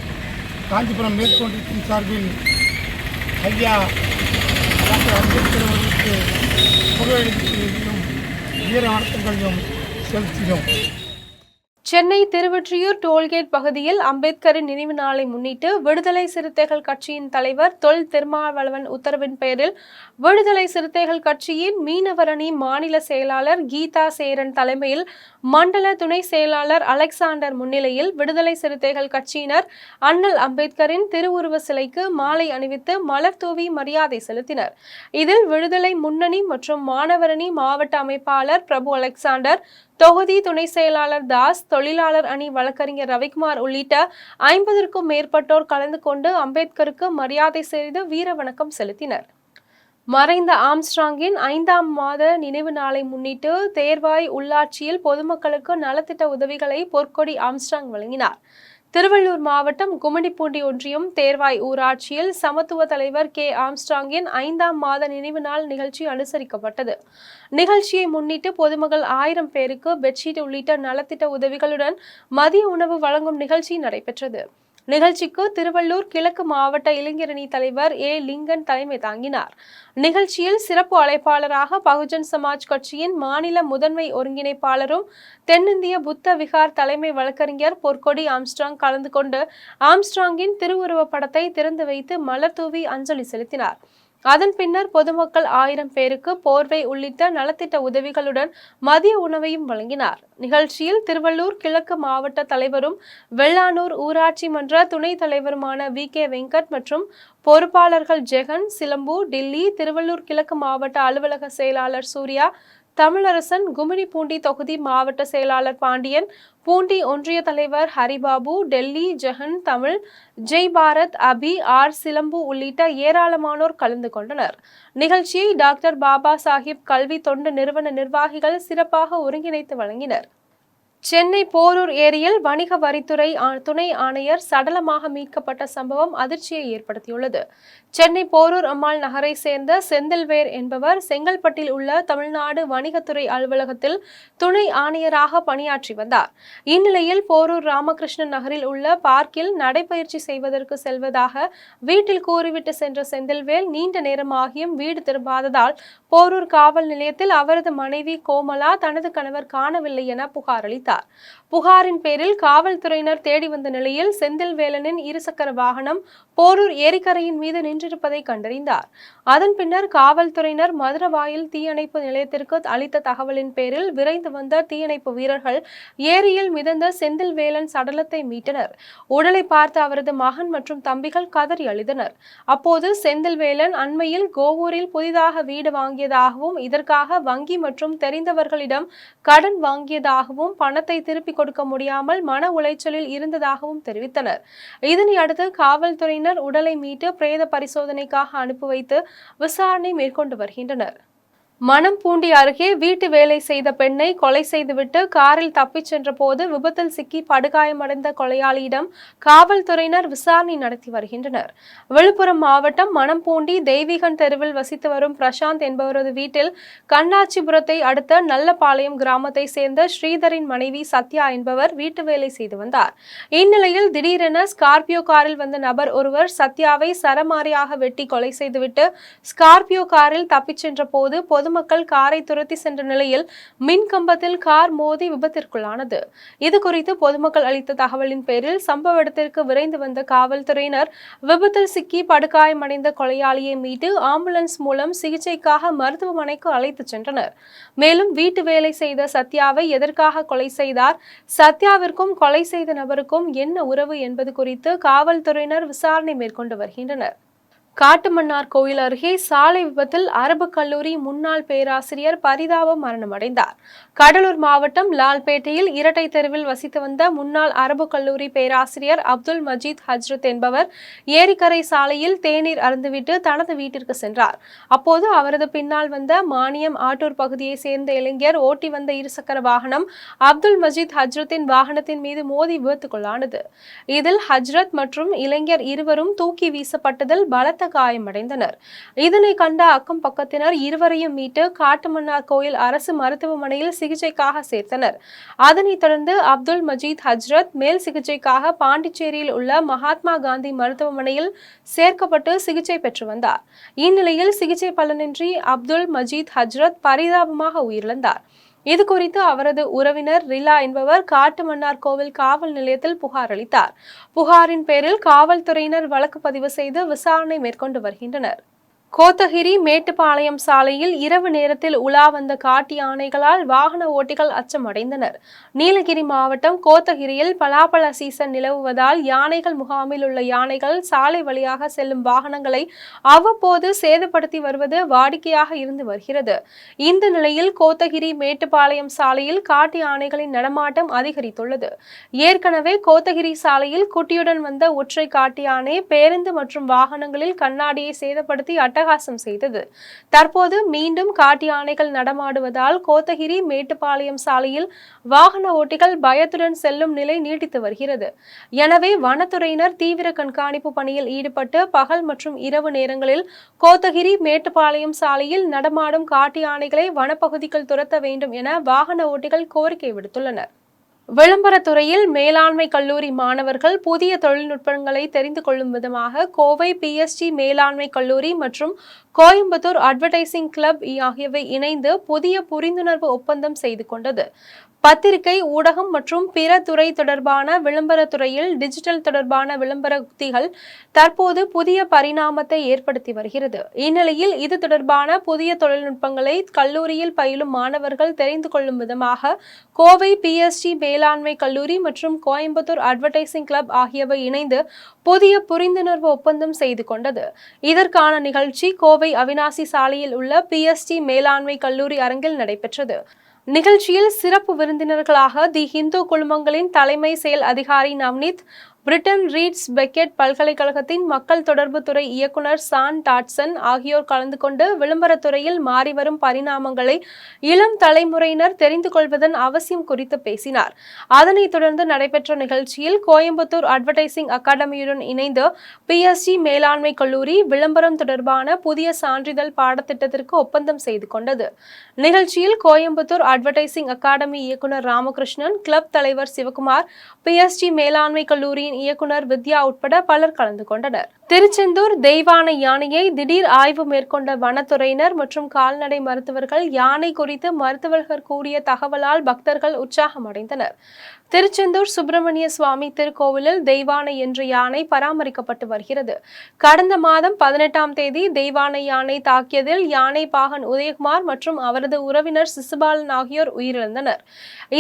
காஞ்சிபுரம் மேற்கு ஒன்றியத்தின் சார்பில் ஐயா டாக்டர் அம்பேத்கர் அவர்களுக்கு புகழளிக்கும் வீர வணக்கங்களையும் செலுத்தினோம். சென்னை திருவொற்றியூர் டோல்கேட் பகுதியில் அம்பேத்கரின் நினைவு நாளை முன்னிட்டு விடுதலை சிறுத்தைகள் கட்சியின் தலைவர் தொல் திருமாவளவன் உத்தரவின் பேரில் விடுதலை சிறுத்தைகள் கட்சியின் மீனவரணி மாநில செயலாளர் கீதா சேரன் தலைமையில் மண்டல துணை செயலாளர் அலெக்சாண்டர் முன்னிலையில் விடுதலை சிறுத்தைகள் கட்சியினர் அண்ணல் அம்பேத்கரின் திருவுருவ சிலைக்கு மாலை அணிவித்து மலர் தூவி மரியாதை செலுத்தினர். இதில் விடுதலை முன்னணி மற்றும் மாணவரணி மாவட்ட அமைப்பாளர் பிரபு அலெக்சாண்டர், தொகுதி துணை செயலாளர் தாஸ், தொழிலாளர் அணி வழக்கறிஞர் ரவிக்குமார் உள்ளிட்ட 50க்கும் மேற்பட்டோர் கலந்து கொண்டு அம்பேத்கருக்கு மரியாதை செய்து வீர வணக்கம் செலுத்தினர். மறைந்த ஆம்ஸ்ட்ராங்கின் 5ஆம் மாத நினைவு நாளை முன்னிட்டு தேர்வாய் உள்ளாட்சியில் பொதுமக்களுக்கு நலத்திட்ட உதவிகளை பொற்கொடி ஆம்ஸ்ட்ராங் வழங்கினார். திருவள்ளூர் மாவட்டம் கும்மிடிப்பூண்டி ஒன்றியம் தேர்வாய் ஊராட்சியில் சமத்துவ தலைவர் K. ஆம்ஸ்ட்ராங்கின் 5ஆம் மாத நினைவு நாள் நிகழ்ச்சி அனுசரிக்கப்பட்டது. நிகழ்ச்சியை முன்னிட்டு பொதுமக்கள் 1000 பேருக்கு பெட்ஷீட் உள்ளிட்ட நலத்திட்ட உதவிகளுடன் மதிய உணவு வழங்கும் நிகழ்ச்சி நடைபெற்றது. நிகழ்ச்சிக்கு திருவள்ளூர் கிழக்கு மாவட்ட இளைஞரணி தலைவர் A. லிங்கன் தலைமை தாங்கினார். நிகழ்ச்சியில் சிறப்பு அழைப்பாளராக பகுஜன் சமாஜ் கட்சியின் மாநில முதன்மை ஒருங்கிணைப்பாளரும் தென்னிந்திய புத்த விகார் தலைமை வழக்கறிஞர் பொற்கொடி ஆம்ஸ்ட்ராங் கலந்து கொண்டு ஆம்ஸ்ட்ராங்கின் திருவுருவ படத்தை திறந்து வைத்து மலர் தூவி அஞ்சலி செலுத்தினார். அதன் பின்னர் பொதுமக்கள் 1000 பேருக்கு போர்வை உள்ளிட்ட நலத்திட்ட உதவிகளுடன் மதிய உணவையும் வழங்கினார். நிகழ்ச்சியில் திருவள்ளூர் கிழக்கு மாவட்ட தலைவரும் வெள்ளானூர் ஊராட்சி மன்ற துணைத் தலைவருமான VK வெங்கட் மற்றும் பொறுப்பாளர்கள் ஜெகன், சிலம்பு, டில்லி, திருவள்ளூர் கிழக்கு மாவட்ட அலுவலக செயலாளர் சூர்யா, தமிழரசன், கும்மிடிப்பூண்டி தொகுதி மாவட்ட செயலாளர் பாண்டியன், பூண்டி ஒன்றிய தலைவர் ஹரிபாபு, டெல்லி, ஜெகன், தமிழ், ஜெய் பாரத், அபி, ஆர். சிலம்பு உள்ளிட்ட ஏராளமானோர் கலந்து கொண்டனர். நிகழ்ச்சியை டாக்டர் பாபா சாஹிப் கல்வி தொண்டு நிறுவன நிர்வாகிகள் சிறப்பாக ஒருங்கிணைத்து வழங்கினர். சென்னை போரூர் ஏரியில் வணிக வரித்துறை துணை ஆணையர் சடலமாக மீட்கப்பட்ட சம்பவம் அதிர்ச்சியை ஏற்படுத்தியுள்ளது. சென்னை போரூர் அம்மாள் நகரை சேர்ந்த செந்தில்வேர் என்பவர் செங்கல்பட்டில் உள்ள தமிழ்நாடு வணிகத்துறை அலுவலகத்தில் துணை ஆணையராக பணியாற்றி வந்தார். இந்நிலையில் போரூர் ராமகிருஷ்ணன் நகரில் உள்ள பார்க்கில் நடைபயிற்சி செய்வதற்கு செல்வதாக வீட்டில் கூறிவிட்டு சென்ற செந்தில்வேல் நீண்ட நேரமாகியும் வீடு திரும்பாததால் போரூர் காவல் நிலையத்தில் அவரது மனைவி கோமலா தனது கணவர் காணவில்லை என புகார் அளித்தார். புகாரின் பேரில் காவல்துறையினர் தேடி வந்த நிலையில் செந்தில்வேலனின் இருசக்கர வாகனம் போரூர் ஏரிக்கரையின் மீது நின்றிருப்பதை கண்டறிந்தார். அதன் பின்னர் காவல்துறையினர் மதுரவாயில் தீயணைப்பு நிலையத்திற்கு அளித்த தகவலின் பேரில் விரைந்து வந்த தீயணைப்பு வீரர்கள் ஏரியில் மிதந்த செந்தில்வேலன் சடலத்தை மீட்டனர். உடலை பார்த்து அவரது மகன் மற்றும் தம்பிகள் கதறி அழுதனர். அப்போது செந்தில்வேலன் அண்மையில் கோவூரில் புதிதாக வீடு வாங்கியதாகவும் இதற்காக வங்கி மற்றும் தெரிந்தவர்களிடம் கடன் வாங்கியதாகவும் பணத்தை திருப்பிக் கொடுக்க முடியாமல் மன உளைச்சலில் இருந்ததாகவும் தெரிவித்தனர். இதனை அடுத்து காவல்துறையினர் உடலை மீட்டு பிரேத பரிசோதனைக்காக அனுப்பி வைத்து விசாரணை மேற்கொண்டு வருகின்றனர். மணம்பூண்டி அருகே வீட்டு வேலை செய்த பெண்ணை கொலை செய்துவிட்டு காரில் தப்பிச் சென்ற போது விபத்தில் சிக்கி படுகாயமடைந்த கொலையாளியிடம் காவல்துறையினர் விசாரணை நடத்தி வருகின்றனர். விழுப்புரம் மாவட்டம் மணம்பூண்டி தெய்வீகன் தெருவில் வசித்து வரும் பிரசாந்த் என்பவரது வீட்டில் கண்ணாச்சிபுரத்தை அடுத்த நல்லபாளையம் கிராமத்தை சேர்ந்த ஸ்ரீதரின் மனைவி சத்யா என்பவர் வீட்டு வேலை செய்து வந்தார். இந்நிலையில் திடீரென ஸ்கார்பியோ காரில் வந்த நபர் ஒருவர் சத்யாவை சரமாரியாக வெட்டி கொலை செய்துவிட்டு ஸ்கார்பியோ காரில் தப்பிச் சென்ற போது பொதுமக்கள் காரை துரத்தி சென்ற நிலையில் மின் கம்பத்தில் கார் மோதி விபத்திற்குள்ளானது. இது குறித்து பொதுமக்கள் அளித்த தகவலின் பேரில் சம்பவ இடத்திற்கு விரைந்து வந்த காவல்துறையினர் விபத்தில் சிக்கி படுகாயமடைந்த கொலையாளியை மீட்டு ஆம்புலன்ஸ் மூலம் சிகிச்சைக்காக மருத்துவமனைக்கு அழைத்து சென்றனர். மேலும் வீட்டு வேலை செய்த சத்யாவை எதற்காக கொலை செய்தார், சத்யாவிற்கும் கொலை செய்த நபருக்கும் என்ன உறவு என்பது குறித்து காவல்துறையினர் விசாரணை மேற்கொண்டு வருகின்றனர். காட்டுமன்னார் கோயில் அருகே சாலை விபத்தில் அரபு கல்லூரி முன்னாள் பேராசிரியர் பரிதாப மரணமடைந்தார். கடலூர் மாவட்டம் லால்பேட்டையில் இரட்டை தெருவில் வசித்து வந்த முன்னாள் அரபு கல்லூரி பேராசிரியர் அப்துல் மஜீத் ஹஜ்ரத் என்பவர் ஏரிக்கரை சாலையில் தேநீர் அருந்துவிட்டு தனது வீட்டிற்கு சென்றார். அப்போது அவரது பின்னால் வந்த மானியம் ஆட்டூர் பகுதியை சேர்ந்த இளைஞர் ஓட்டி வந்த இருசக்கர வாகனம் அப்துல் மஜீத் ஹஜ்ரத்தின் வாகனத்தின் மீது மோதி விபத்துக்குள்ளானது. இதில் ஹஜ்ரத் மற்றும் இளைஞர் இருவரும் தூக்கி வீசப்பட்டதில் பலத்த காயமடைந்தனர். இதனை கண்ட அக்கம் பக்கத்தினர் இருவரையும் மீட்டு காட்டுமன்னார் கோயில் அரசு மருத்துவமனையில் சிகிச்சைக்காக சேர்த்தனர். அதனைத் தொடர்ந்து அப்துல் மஜீத் ஹஜ்ரத் மேல் சிகிச்சைக்காக பாண்டிச்சேரியில் உள்ள மகாத்மா காந்தி மருத்துவமனையில் சேர்க்கப்பட்டு சிகிச்சை பெற்று வந்தார். இந்நிலையில் சிகிச்சை பலனின்றி அப்துல் மஜீத் ஹஜ்ரத் பரிதாபமாக உயிரிழந்தார். இது குறித்து அவரது உறவினர் ரிலா என்பவர் காட்டுமன்னார் கோவில் காவல் நிலையத்தில் புகார் அளித்தார். புகாரின் பேரில் காவல்துறையினர் வழக்கு பதிவு செய்து விசாரணை மேற்கொண்டு வருகின்றனர். கோத்தகிரி மேட்டுப்பாளையம் சாலையில் இரவு நேரத்தில் உலா வந்த காட்டு யானைகளால் வாகன ஓட்டிகள் அச்சமடைந்தனர். நீலகிரி மாவட்டம் கோத்தகிரியில் பலாப்பழ சீசன் நிலவுவதால் யானைகள் முகாமில் உள்ள யானைகள் சாலை வழியாக செல்லும் வாகனங்களை அவ்வப்போது சேதப்படுத்தி வருவது வாடிக்கையாக இருந்து வருகிறது. இந்த நிலையில் கோத்தகிரி மேட்டுப்பாளையம் சாலையில் காட்டு யானைகளின் நடமாட்டம் அதிகரித்துள்ளது. ஏற்கனவே கோத்தகிரி சாலையில் குட்டியுடன் வந்த ஒற்றை காட்டு யானை பேருந்து மற்றும் வாகனங்களில் கண்ணாடியை சேதப்படுத்தி அட்டகாசம் செய்தது. தற்போது மீண்டும் காட்டு யானைகள் நடமாடுவதால் கோத்தகிரி மேட்டுப்பாளையம் சாலையில் வாகன ஓட்டிகள் பயத்துடன் செல்லும் நிலை நீடித்து வருகிறது. எனவே வனத்துறையினர் தீவிர கண்காணிப்பு பணியில் ஈடுபட்டு பகல் மற்றும் இரவு நேரங்களில் கோத்தகிரி மேட்டுப்பாளையம் சாலையில் நடமாடும் காட்டு யானைகளை வனப்பகுதிகள் துரத்த வேண்டும் என வாகன ஓட்டிகள் கோரிக்கை விடுத்துள்ளனர். விளம்பரத்துறையில் மேலாண்மை கல்லூரி மாணவர்கள் புதிய தொழில்நுட்பங்களை தெரிந்து கொள்ளும் விதமாக கோவை PSG மேலாண்மை கல்லூரி மற்றும் கோயம்புத்தூர் அட்வர்டைசிங் கிளப் ஆகியவை இணைந்து புதிய புரிந்துணர்வு ஒப்பந்தம் செய்து கொண்டது. பத்திரிகை, ஊடகம் மற்றும் பிற துறை தொடர்பான விளம்பரத்துறையில் டிஜிட்டல் தொடர்பான விளம்பர உத்திகள் தற்போது புதிய பரிணாமத்தை ஏற்படுத்தி வருகிறது. இந்நிலையில் இது தொடர்பான புதிய தொழில்நுட்பங்களை கல்லூரியில் பயிலும் மாணவர்கள் தெரிந்து கொள்ளும் விதமாக கோவை PSG மேலாண்மை கல்லூரி மற்றும் கோயம்புத்தூர் அட்வர்டைசிங் கிளப் ஆகியவை இணைந்து புதிய புரிந்துணர்வு ஒப்பந்தம் செய்து கொண்டது. இதற்கான நிகழ்ச்சி கோவை அவினாசி சாலையில் உள்ள PSG மேலாண்மை கல்லூரி அரங்கில் நடைபெற்றது. நிகழ்ச்சியில் சிறப்பு விருந்தினர்களாக தி ஹிந்து குழுமங்களின் தலைமை செயல் அதிகாரி நவ்னித், பிரிட்டன் ரீட்ஸ் பெக்கெட் பல்கலைக்கழகத்தின் மக்கள் தொடர்பு துறை இயக்குனர் சான் டாட்சன் ஆகியோர் கலந்து கொண்டு விளம்பரத்துறையில் மாறிவரும் பரிணாமங்களை இளம் தலைமுறையினர் தெரிந்து கொள்வதன் அவசியம் குறித்து பேசினார். அதனைத் தொடர்ந்து நடைபெற்ற நிகழ்ச்சியில் கோயம்புத்தூர் அட்வர்டைசிங் அகாடமியுடன் இணைந்து PSG மேலாண்மை கல்லூரி விளம்பரம் தொடர்பான புதிய சான்றிதழ் பாடத்திட்டத்திற்கு ஒப்பந்தம் செய்து கொண்டது. நிகழ்ச்சியில் கோயம்புத்தூர் அட்வர்டைசிங் அகாடமி இயக்குனர் ராமகிருஷ்ணன், கிளப் தலைவர் சிவகுமார், PSG மேலாண்மை கல்லூரி பள்ளியின் இயக்குனர் வித்யா உட்பட பலர் கலந்து கொண்டனர். திருச்செந்தூர் தெய்வான யானையை திடீர் ஆய்வு மேற்கொண்ட வனத்துறையினர் மற்றும் கால்நடை மருத்துவர்கள் யானை குறித்து மருத்துவர்கள் கூறிய தகவலால் பக்தர்கள் உற்சாகமடைந்தனர். திருச்செந்தூர் சுப்பிரமணிய சுவாமி திருக்கோவிலில் தெய்வானை என்ற யானை பராமரிக்கப்பட்டு வருகிறது. கடந்த மாதம் 18ஆம் தேதி தெய்வானை யானை தாக்கியதில் யானை பாகன் உதயகுமார் மற்றும் அவரது உறவினர் சிசுபாலன் ஆகியோர் உயிரிழந்தனர்.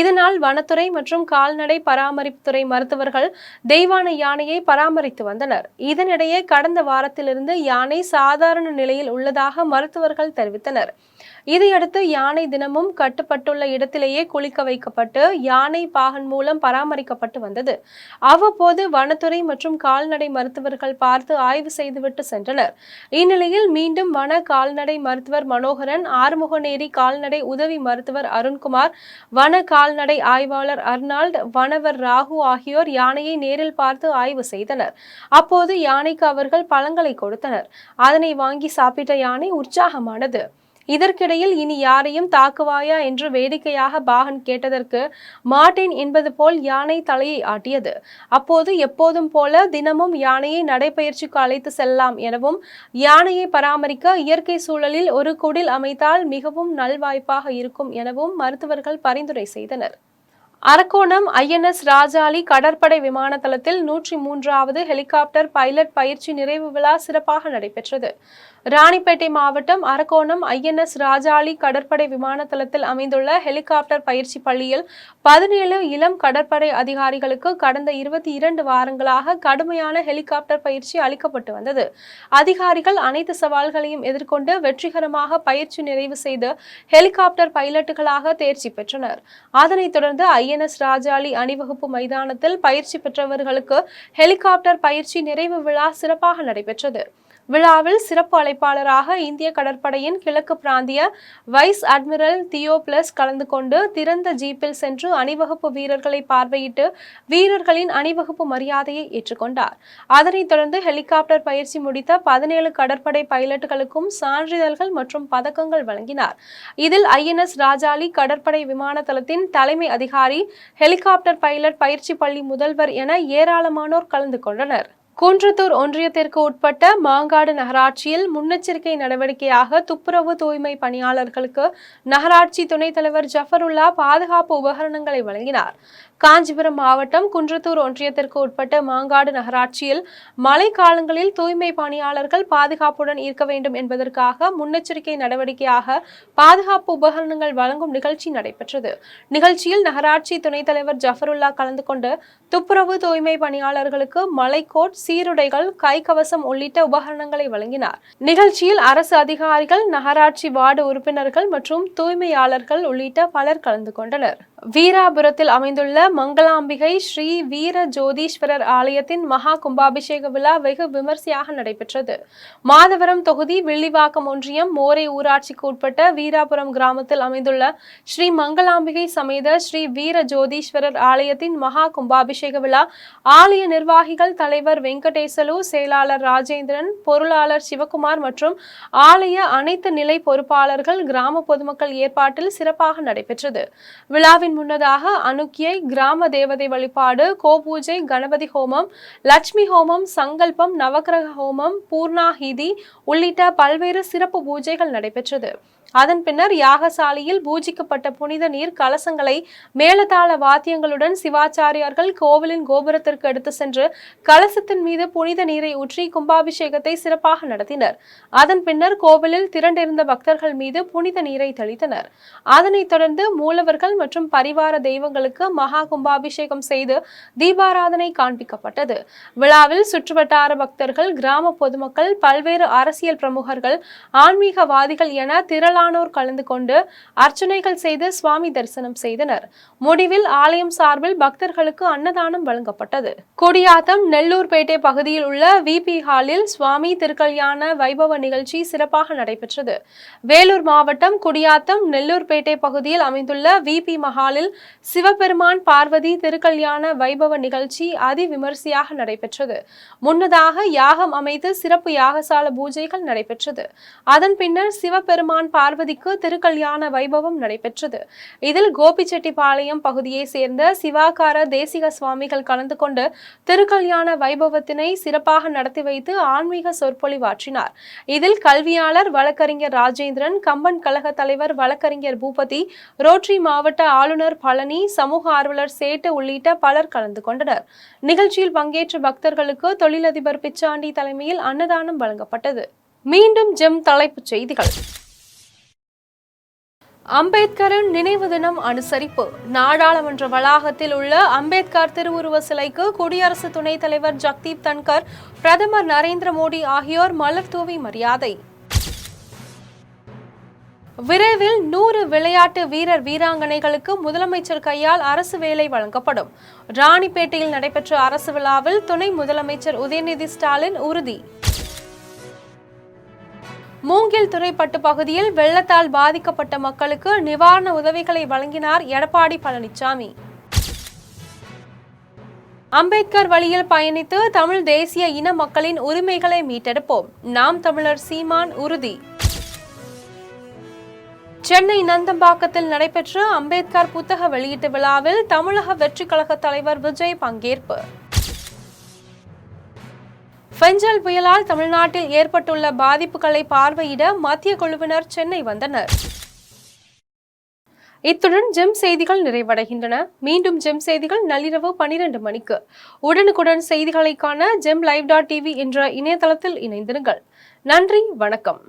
இதனால் வனத்துறை மற்றும் கால்நடை பராமரிப்புத்துறை மருத்துவர்கள் தெய்வானை யானையை பராமரித்து வந்தனர். இதனிடையே கடந்த வாரத்திலிருந்து யானை சாதாரண நிலையில் உள்ளதாக மருத்துவர்கள் தெரிவித்தனர். இதையடுத்து யானை தினமும் கட்டுப்பட்டுள்ள இடத்திலேயே குளிக்க வைக்கப்பட்டு யானை பாகன் மூலம் பராமரிக்கப்பட்டு வந்தது. அவ்வப்போது வனத்துறை மற்றும் கால்நடை மருத்துவர்கள் பார்த்து ஆய்வு செய்துவிட்டு சென்றனர். இந்நிலையில் மீண்டும் வன கால்நடை மருத்துவர் மனோகரன், ஆறுமுகநேரி கால்நடை உதவி மருத்துவர் அருண்குமார், வன கால்நடை ஆய்வாளர் அர்னால்ட், வனவர் ராகு ஆகியோர் யானையை நேரில் பார்த்து ஆய்வு செய்தனர். அப்போது யானைக்கு அவர்கள் பழங்களை கொடுத்தனர். அதனை வாங்கி சாப்பிட்ட யானை உற்சாகமானது. இதற்கிடையில் இனி யாரையும் தாக்குவாயா என்று வேடிக்கையாக பாகன் கேட்டதற்கு மாட்டேன் என்பது போல் யானை தலையை ஆட்டியது. அப்போது எப்போதும் போல தினமும் யானையை நடைபயிற்சிக்கு அழைத்து செல்லலாம் எனவும் யானையை பராமரிக்க இயற்கை சூழலில் ஒரு குடில் அமைத்தால் மிகவும் நல்வாய்ப்பாக இருக்கும் எனவும் மருத்துவர்கள் பரிந்துரை செய்தனர். அரக்கோணம் INS ராஜாளி கடற்படை விமான தளத்தில் 103வது ஹெலிகாப்டர் பைலட் பயிற்சி நிறைவு விழா சிறப்பாக நடைபெற்றது. ராணிப்பேட்டை மாவட்டம் அரக்கோணம் INS ராஜாளி கடற்படை விமான தளத்தில் அமைந்துள்ள ஹெலிகாப்டர் பயிற்சி பள்ளியில் 17 இளம் கடற்படை அதிகாரிகளுக்கு கடந்த 22 வாரங்களாக கடுமையான ஹெலிகாப்டர் பயிற்சி அளிக்கப்பட்டு வந்தது. அதிகாரிகள் அனைத்து சவால்களையும் எதிர்கொண்டு வெற்றிகரமாக பயிற்சி நிறைவு செய்து ஹெலிகாப்டர் பைலட்டுகளாக தேர்ச்சி பெற்றனர். அதனைத் தொடர்ந்து INS ராஜாளி அணிவகுப்பு மைதானத்தில் பயிற்சி பெற்றவர்களுக்கு ஹெலிகாப்டர் பயிற்சி நிறைவு விழா சிறப்பாக நடைபெற்றது. விழாவில் சிறப்பு அழைப்பாளராக இந்திய கடற்படையின் கிழக்கு பிராந்திய வைஸ் அட்மிரல் தியோ பிளஸ் கலந்து கொண்டு திறந்த ஜீப்பில் சென்று அணிவகுப்பு வீரர்களை பார்வையிட்டு வீரர்களின் அணிவகுப்பு மரியாதையை ஏற்றுக்கொண்டார். அதனைத் தொடர்ந்து ஹெலிகாப்டர் பயிற்சி முடித்த 17 கடற்படை பைலட்டுகளுக்கும் சான்றிதழ்கள் மற்றும் பதக்கங்கள் வழங்கினார். இதில் INS ராஜாளி கடற்படை விமான தளத்தின் தலைமை அதிகாரி, ஹெலிகாப்டர் பைலட் பயிற்சி பள்ளி முதல்வர் என ஏராளமானோர் கலந்து கொண்டனர். குன்றத்தூர் ஒன்றியத்திற்கு உட்பட்ட மாங்காடு நகராட்சியில் முன்னெச்சரிக்கை நடவடிக்கையாக துப்புரவு தூய்மை பணியாளர்களுக்கு நகராட்சி துணைத் தலைவர் ஜஃபருல்லா பாதுகாப்பு உபகரணங்களை வழங்கினார். காஞ்சிபுரம் மாவட்டம் குன்றத்தூர் ஒன்றியத்திற்கு உட்பட்ட மாங்காடு நகராட்சியில் மழை காலங்களில் தூய்மை பணியாளர்கள் பாதுகாப்புடன் இருக்க வேண்டும் என்பதற்காக முன்னெச்சரிக்கை நடவடிக்கையாக பாதுகாப்பு உபகரணங்கள் வழங்கும் நிகழ்ச்சி நடைபெற்றது. நிகழ்ச்சியில் நகராட்சி துணைத் தலைவர் ஜஃபருல்லா கலந்து கொண்டு துப்புரவு தூய்மை பணியாளர்களுக்கு மலைக்கோட், சீருடைகள், கைக்கவசம் உள்ளிட்ட உபகரணங்களை வழங்கினார். நிகழ்ச்சியில் அரசு அதிகாரிகள், நகராட்சி வார்டு உறுப்பினர்கள் மற்றும் தூய்மையாளர்கள் உள்ளிட்ட பலர் கலந்து கொண்டனர். வீராபுரத்தில் அமைந்துள்ள மங்களாம்பிகை ஸ்ரீ வீர ஜோதீஸ்வரர் ஆலயத்தின் மகா கும்பாபிஷேக விழா வெகு விமர்சையாக நடைபெற்றது. மாதவரம் தொகுதி வில்லிவாக்கம் ஒன்றியம் மோரை ஊராட்சிக்கு உட்பட்ட வீராபுரம் கிராமத்தில் அமைந்துள்ள ஸ்ரீ மங்களாம்பிகை சமேத ஸ்ரீ வீர ஜோதீஸ்வரர் ஆலயத்தின் மகா கும்பாபிஷேக விழா ஆலய நிர்வாகிகள் தலைவர் வெங்கடேசலு, செயலாளர் ராஜேந்திரன், பொருளாளர் சிவகுமார் மற்றும் ஆலய அனைத்து நிலை பொறுப்பாளர்கள், கிராம பொதுமக்கள் ஏற்பாட்டில் சிறப்பாக நடைபெற்றது. விழாவின் முன்னதாக அனுக்கியை, கிராம தேவதை வழிபாடு, கோபூஜை, கணபதி ஹோமம், லட்சுமி ஹோமம், சங்கல்பம், நவக்கிரக ஹோமம், பூர்ணாஹிதி உள்ளிட்ட பல்வேறு சிறப்பு பூஜைகள் நடைபெற்றது. அதன் பின்னர் யாகசாலையில் பூஜிக்கப்பட்ட புனித நீர் கலசங்களை மேலதாள வாத்தியங்களுடன் சிவாச்சாரியார்கள் கோவிலின் கோபுரத்திற்கு எடுத்து சென்று கலசத்தின் மீது புனித நீரை ஊற்றி கும்பாபிஷேகத்தை சிறப்பாக நடத்தினர். அதன் பின்னர் கோவிலில் திரண்டிருந்த பக்தர்கள் மீது புனித நீரை தெளித்தனர். அதனைத் தொடர்ந்து மூலவர்கள் மற்றும் பரிவார தெய்வங்களுக்கு மகா கும்பாபிஷேகம் செய்து தீபாராதனை காண்பிக்கப்பட்டது. விழாவில் சுற்றுவட்டார பக்தர்கள், கிராம பொதுமக்கள், பல்வேறு அரசியல் பிரமுகர்கள், ஆன்மீகவாதிகள் என திரளானோர் கலந்து கொண்டு அர்ச்சனைகள் செய்து சுவாமி தரிசனம் செய்தனர். முடிவில் ஆலயம் சார்பில் பக்தர்களுக்கு அன்னதானம் வழங்கப்பட்டது. குடியாத்தம் நெல்லூர்பேட்டை பகுதியில் உள்ள VP ஹாலில் சுவாமி திருக்கல்யாண வைபவ நிகழ்ச்சி சிறப்பாக நடைபெற்றது. வேலூர் மாவட்டம் குடியாத்தம் நெல்லூர்பேட்டை பகுதியில் அமைந்துள்ள VP மஹாலில் சிவபெருமான் பார்வதி திருக்கல்யாண வைபவ நிகழ்ச்சி அதி விமர்சையாக நடைபெற்றது. முன்னதாக யாகம் அமைத்து சிறப்பு யாகசால பூஜைகள் நடைபெற்றது. அதன் பின்னர் சிவபெருமான் பார்வதிக்கு திருக்கல்யாண வைபவம் நடைபெற்றது. இதில் கோபிச்செட்டிப்பாளையம் பகுதியை சேர்ந்த சிவாகார தேசிக சுவாமிகள் கலந்து கொண்டு திருக்கல்யாண வைபவத்தினை சிறப்பாக நடத்தி வைத்து ஆன்மீக சொற்பொழிவாற்றினார். இதில் கல்வியாளர் வழக்கறிஞர் ராஜேந்திரன், கம்பன் கழக தலைவர் வழக்கறிஞர் பூபதி, ரோட்டரி மாவட்ட ஆளுநர் பழனி, சமூக ஆர்வலர் சேட்டு உள்ளிட்ட பலர் கலந்து கொண்டனர். நிகழ்ச்சியில் பங்கேற்ற பக்தர்களுக்கு தொழிலதிபர் பிச்சாண்டி தலைமையில் அன்னதானம் வழங்கப்பட்டது. மீண்டும் ஜெம் தலைப்புச் செய்திகள். அம்பேத்கரின் நினைவு தினம் அனுசரிப்பு. நாடாளுமன்ற வளாகத்தில் உள்ள அம்பேத்கர் திருவுருவ சிலைக்கு குடியரசு துணைத் தலைவர் ஜக்தீப் தன்கர், பிரதமர் நரேந்திர மோடி ஆகியோர் மலர் தூவி மரியாதை. விரைவில் 100 விளையாட்டு வீரர் வீராங்கனைகளுக்கு முதலமைச்சர் கையால் அரசு வேலை வழங்கப்படும். ராணிப்பேட்டையில் நடைபெற்ற அரசு விழாவில் துணை முதலமைச்சர் உதயநிதி ஸ்டாலின் உறுதி. மூங்கில் துறைப்பட்டு பகுதியில் வெள்ளத்தால் பாதிக்கப்பட்ட மக்களுக்கு நிவாரண உதவிகளை வழங்கினார் எடப்பாடி பழனிசாமி. அம்பேத்கர் வழியில் பயணித்து தமிழ் தேசிய இன மக்களின் உரிமைகளை மீட்டெடுப்போம். நாம் தமிழர் சீமான் உறுதி. சென்னை நந்தம்பாக்கத்தில் நடைபெற்ற அம்பேத்கர் புத்தக வெளியீட்டு விழாவில் தமிழக வெற்றி கழக தலைவர் விஜய் பங்கேற்பு. பெஞ்சல் புயலால் தமிழ்நாட்டில் ஏற்பட்டுள்ள பாதிப்புகளை பார்வையிட மத்திய குழுவினர் சென்னை வந்தனர். இத்துடன் ஜெம் செய்திகள் நிறைவடைகின்றன. மீண்டும் ஜெம் செய்திகள் நள்ளிரவு 12 மணிக்கு. உடனுக்குடன் செய்திகளை காண GemLive.tv என்ற இணையதளத்தில் இணைந்திருங்கள். நன்றி, வணக்கம்.